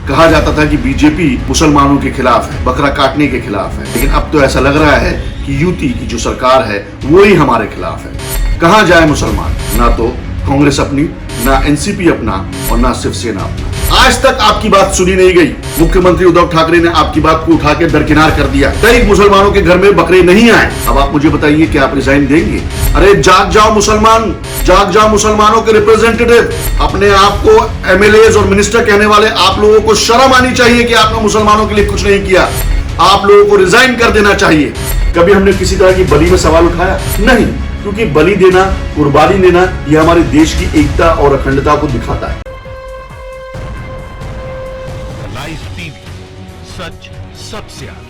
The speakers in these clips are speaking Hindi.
कहा जाता था कि बीजेपी मुसलमानों के खिलाफ है, बकरा काटने के खिलाफ है, लेकिन अब तो ऐसा लग रहा है कि यूपी की जो सरकार है वो ही हमारे खिलाफ है। कहां जाए मुसलमान, ना तो कांग्रेस अपनी, ना एनसीपी अपना और ना शिवसेना अपना। आज तक आपकी बात सुनी नहीं गई। मुख्यमंत्री उद्धव ठाकरे ने आपकी बात को उठा के दरकिनार कर दिया। कई मुसलमानों के घर में बकरे नहीं आए। अब आप मुझे बताइए कि आप रिजाइन देंगे? अरे जाग जाओ मुसलमान, जाग जाओ मुसलमानों के रिप्रेजेंटेटिव। अपने आप को एमएलए और मिनिस्टर कहने वाले आप लोगों को शर्म आनी चाहिए कि आपने मुसलमानों के लिए कुछ नहीं किया। आप लोगों को रिजाइन कर देना चाहिए। कभी हमने किसी तरह की बलि में सवाल उठाया? नहीं, क्योंकि बलि देना, कुर्बानी देना, यह हमारे देश की एकता और अखंडता को दिखाता है। सच सबसे आगे।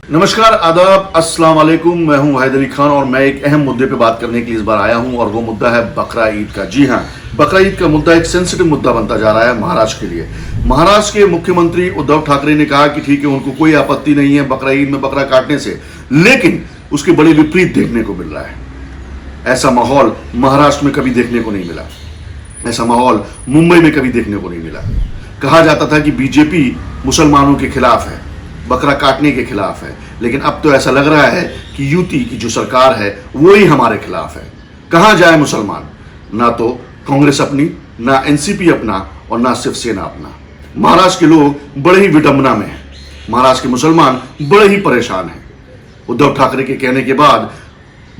नमस्कार, आदाब, अस्सलाम वालेकुम। मैं हूं वाहिद अली खान और मैं एक अहम मुद्दे पे बात करने के लिए इस बार आया हूं और वो मुद्दा है बकरा ईद का। जी हां, बकरा ईद का मुद्दा एक सेंसिटिव मुद्दा बनता जा रहा है महाराष्ट्र के लिए। महाराष्ट्र के मुख्यमंत्री उद्धव ठाकरे ने कहा कि ठीक है, उनको कोई आपत्ति नहीं है बकरा ईद में बकरा काटने से, लेकिन उसके बड़े विपरीत देखने को मिल रहा है। ऐसा माहौल महाराष्ट्र में कभी देखने को नहीं मिला। ऐसा माहौल मुंबई में कभी देखने को नहीं मिला। कहा जाता था कि बीजेपी मुसलमानों के खिलाफ है, बकरा काटने के खिलाफ है, लेकिन अब तो ऐसा लग रहा है कि यूपी की जो सरकार है वो ही हमारे खिलाफ है। कहां जाए मुसलमान, ना तो कांग्रेस अपनी, ना एनसीपी अपना और ना शिवसेना अपना। महाराष्ट्र के लोग बड़े ही विडंबना में हैं। महाराष्ट्र के मुसलमान बड़े ही परेशान हैं। उद्धव ठाकरे के कहने के बाद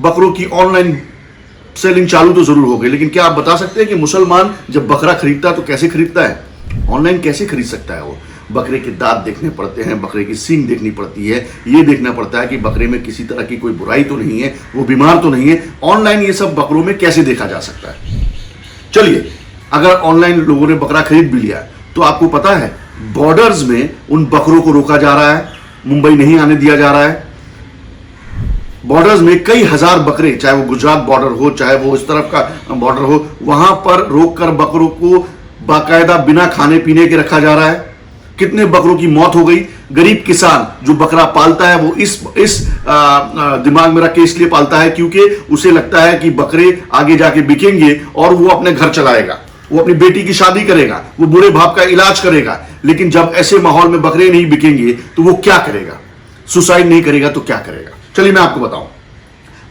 बकरों की ऑनलाइन सेलिंग चालू तो जरूर हो गई, लेकिन क्या आप बता सकते हैं कि मुसलमान जब बकरा खरीदता है तो कैसे खरीदता है? ऑनलाइन कैसे खरीद सकता है वो? बकरे के दांत देखने पड़ते हैं, बकरे की सींग देखनी पड़ती है, ये देखना पड़ता है कि बकरे में किसी तरह की कोई बुराई तो नहीं है, वो बीमार तो नहीं है। ऑनलाइन ये सब बकरों में कैसे देखा जा सकता है? चलिए, अगर ऑनलाइन लोगों ने बकरा खरीद भी लिया तो आपको पता है बॉर्डर्स में उन बकरों को रोका जा रहा है, मुंबई नहीं आने दिया जा रहा है। बॉर्डर्स में कई हजार बकरे, चाहे वो गुजरात बॉर्डर हो, चाहे वो इस तरफ का बॉर्डर हो, वहां पर रोककर बकरों को बाकायदा बिना खाने पीने के रखा जा रहा है। कितने बकरों की मौत हो गई। गरीब किसान जो बकरा पालता है वो इस दिमाग में रख के इसलिए पालता है क्योंकि उसे लगता है कि बकरे आगे जाके बिकेंगे और वो अपने घर चलाएगा, वो अपनी बेटी की शादी करेगा, वो बुरे बाप का इलाज करेगा। लेकिन जब ऐसे माहौल में बकरे नहीं बिकेंगे तो वो क्या करेगा? सुसाइड नहीं करेगा तो क्या करेगा? चलिए मैं आपको बताऊं,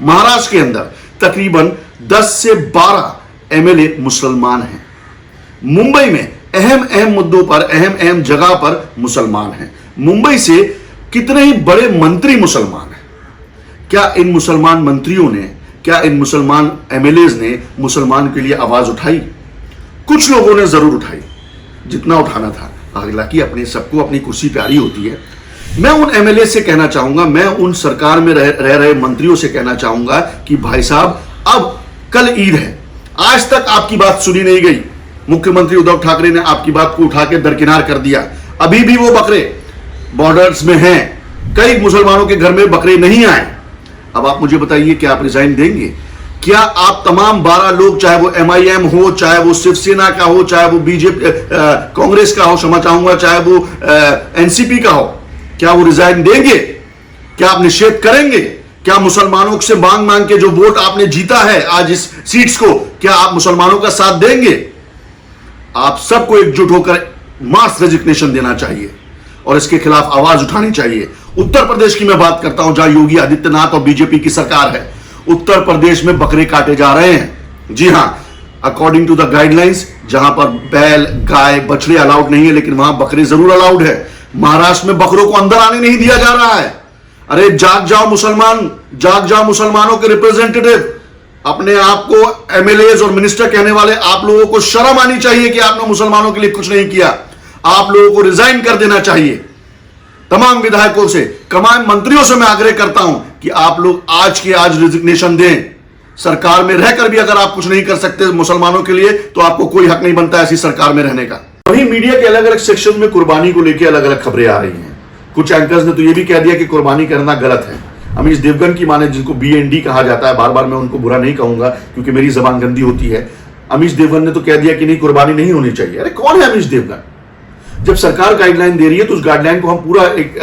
महाराष्ट्र के अंदर तकरीबन 10 से 12 एमएलए मुसलमान हैं। मुंबई में अहम अहम मुद्दों पर, अहम अहम जगह पर मुसलमान हैं। मुंबई से कितने ही बड़े मंत्री मुसलमान हैं। क्या इन मुसलमान मंत्रियों ने, क्या इन मुसलमान एमएलएज ने मुसलमान के लिए आवाज उठाई? कुछ लोगों ने जरूर उठाई, जितना उठाना था। हालांकि अपने सबको अपनी कुर्सी प्यारी होती है। मैं उन एमएलए से कहना चाहूंगा, मैं उन सरकार में रह रहे मंत्रियों से कहना चाहूंगा कि भाई साहब, अब कल ईद है, आज तक आपकी बात सुनी नहीं गई। मुख्यमंत्री उद्धव ठाकरे ने आपकी बात को उठा के दरकिनार कर दिया। अभी भी वो बकरे बॉर्डर्स में हैं। कई मुसलमानों के घर में बकरे नहीं आए। अब आप मुझे बताइए कि आप रिजाइन देंगे? क्या आप तमाम 12 लोग, चाहे वो एमआईएम हो, चाहे वो शिवसेना का हो, चाहे वो बीजेपी कांग्रेस का हो, क्षमा चाहूंगा, चाहे वो एनसीपी का हो, क्या वो रिजाइन देंगे? क्या आप निषेध करेंगे? क्या मुसलमानों से मांग मांग के जो वोट आपने जीता है आज इस सीट्स को, क्या आप मुसलमानों का साथ देंगे? आप सबको एकजुट होकर मास रेजिग्नेशन देना चाहिए और इसके खिलाफ आवाज उठानी चाहिए। उत्तर प्रदेश की मैं बात करता हूं, जहां योगी आदित्यनाथ और बीजेपी की सरकार है। उत्तर प्रदेश में बकरे काटे जा रहे हैं। जी हां, अकॉर्डिंग टू द गाइडलाइंस, जहां पर बैल, गाय, बछड़े अलाउड नहीं है, लेकिन वहां बकरे जरूर अलाउड है। महाराष्ट्र में बकरों को अंदर आने नहीं दिया जा रहा है। अरे जाग जाओ मुसलमान, जाग जाओ मुसलमानों के रिप्रेजेंटेटिव। अपने आप को एमएलए और मिनिस्टर कहने वाले आप लोगों को शर्म आनी चाहिए कि आपने मुसलमानों के लिए कुछ नहीं किया। आप लोगों को रिजाइन कर देना चाहिए। तमाम विधायकों से, तमाम मंत्रियों से मैं आग्रह करता हूं कि आप लोग आज के आज रिजिग्नेशन दें। सरकार में रहकर भी अगर आप कुछ नहीं कर सकते मुसलमानों के लिए, तो आपको कोई हक नहीं बनता ऐसी सरकार में रहने का। वहीं मीडिया के अलग अलग सेक्शन में कुर्बानी को लेकर अलग अलग खबरें आ रही हैं। कुछ एंकर्स ने तो यह भी कह दिया कि कुर्बानी करना गलत है। अमीश देवगन की माने, जिनको BND कहा जाता है, बार बार मैं उनको बुरा नहीं कहूंगा क्योंकि मेरी जबान गंदी होती है। अमीश देवगन ने तो कह दिया कि नहीं, कुर्बानी नहीं होनी चाहिए। अरे कौन है अमीश देवगन? जब सरकार गाइडलाइन दे रही है तो उस गाइडलाइन को हम पूरा एक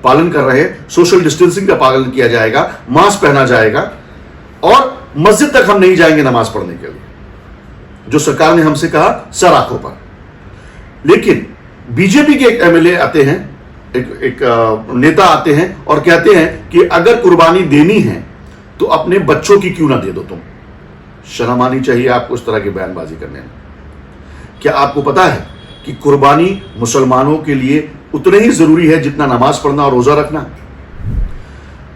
पालन कर रहे हैं। सोशल डिस्टेंसिंग का पालन किया जाएगा, मास्क पहना जाएगा और मस्जिद तक हम नहीं जाएंगे नमाज पढ़ने के लिए। जो सरकार ने हमसे कहा सर आंखों पर। लेकिन बीजेपी के एक एमएलए आते हैं, एक नेता आते हैं और कहते हैं कि अगर कुर्बानी देनी है तो अपने बच्चों की क्यों ना दे दो तुम। शर्म आनी चाहिए आपको इस तरह की बयानबाजी करने में। क्या आपको पता है कि कुर्बानी मुसलमानों के लिए उतने ही जरूरी है जितना नमाज पढ़ना और रोजा रखना।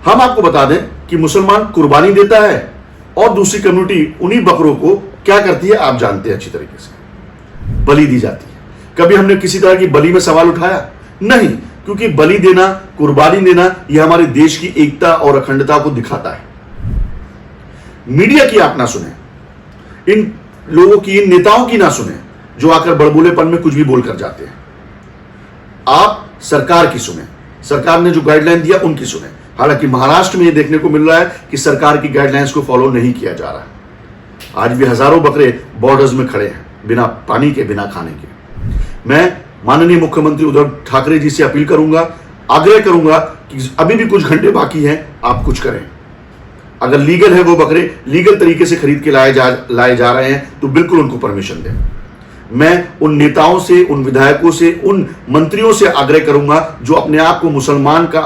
हम आपको बता दें कि मुसलमान कुर्बानी देता है और दूसरी कम्युनिटी उन्हीं बकरों को क्या करती है आप जानते हैं अच्छी तरीके से, बलि दी जाती है। कभी हमने किसी तरह की बलि में सवाल उठाया? नहीं, क्योंकि बलि देना, कुर्बानी देना यह हमारे देश की एकता और अखंडता को दिखाता है। मीडिया की आप ना सुने, इन लोगों की, इन नेताओं की ना सुने जो आकर बड़बोलेपन में कुछ भी बोलकर जाते हैं। आप सरकार की सुने, सरकार ने जो गाइडलाइन दिया उनकी सुने। हालांकि महाराष्ट्र में यह देखने को मिल रहा है कि सरकार की गाइडलाइंस को फॉलो नहीं किया जा रहा है। आज भी हजारों बकरे बॉर्डर्स में खड़े हैं, बिना पानी के, बिना खाने के। मैं माननीय मुख्यमंत्री उद्धव ठाकरे जी से अपील करूंगा, आग्रह करूंगा कि अभी भी कुछ घंटे बाकी हैं, आप कुछ करें। अगर लीगल है वो बकरे लीगल तरीके से खरीद के लाए जा रहे हैं तो बिल्कुल उनको परमिशन दें। मैं उन नेताओं से, उन विधायकों से, उन मंत्रियों से आग्रह करूंगा जो अपने आप को मुसलमान का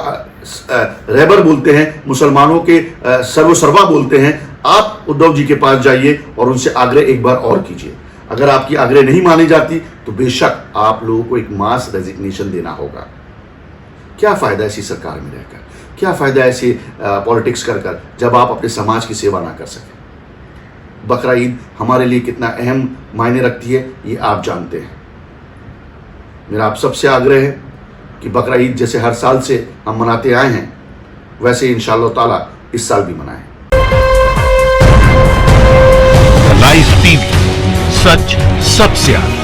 रहबर बोलते हैं, मुसलमानों के सर्वसर्वा बोलते हैं, आप उद्धव जी के पास जाइए और उनसे आग्रह एक बार और कीजिए। अगर आपकी आग्रह नहीं मानी जाती तो बेशक आप लोगों को एक मास रेजिग्नेशन देना होगा। क्या फायदा ऐसी सरकार में रहकर, क्या फायदा ऐसे पॉलिटिक्स कर जब आप अपने समाज की सेवा ना कर सकें। बकरा ईद हमारे लिए कितना अहम मायने रखती है ये आप जानते हैं। मेरा आप सबसे आग्रह है कि बकरा ईद जैसे हर साल से हम मनाते आए हैं वैसे इंशाअल्लाह ताला इस साल भी मनाएं। लाइव टीवी, सच सबसे आगे।